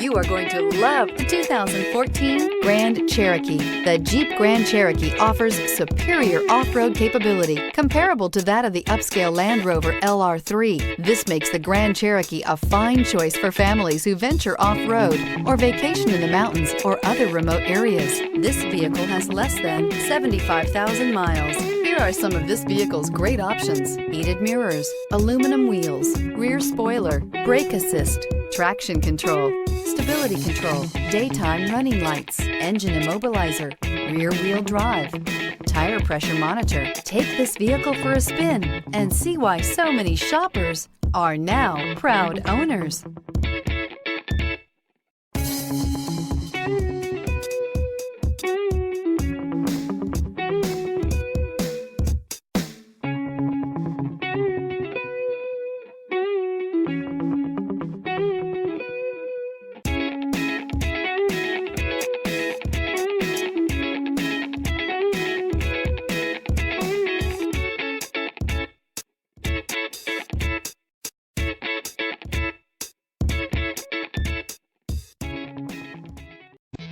You are going to love the 2014 Grand Cherokee. The Jeep Grand Cherokee offers superior off-road capability comparable to that of the upscale Land Rover LR3. This makes the Grand Cherokee a fine choice for families who venture off-road or vacation in the mountains or other remote areas. This vehicle has less than 75,000 miles. Here are some of this vehicle's great options: heated mirrors, aluminum wheels, rear spoiler, brake assist, traction control, stability control, daytime running lights, engine immobilizer, rear wheel drive, tire pressure monitor. Take this vehicle for a spin and see why so many shoppers are now proud owners.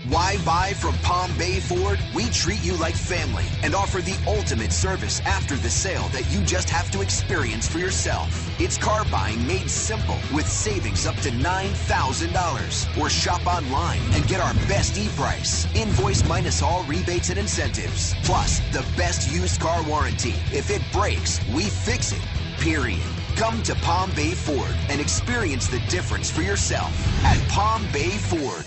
Why buy from Palm Bay Ford? We treat you like family and offer the ultimate service after the sale that you just have to experience for yourself. It's car buying made simple with savings up to $9,000. Or shop online and get our best e-price. Invoice minus all rebates and incentives. Plus, the best used car warranty. If it breaks, we fix it. Period. Come to Palm Bay Ford and experience the difference for yourself at Palm Bay Ford.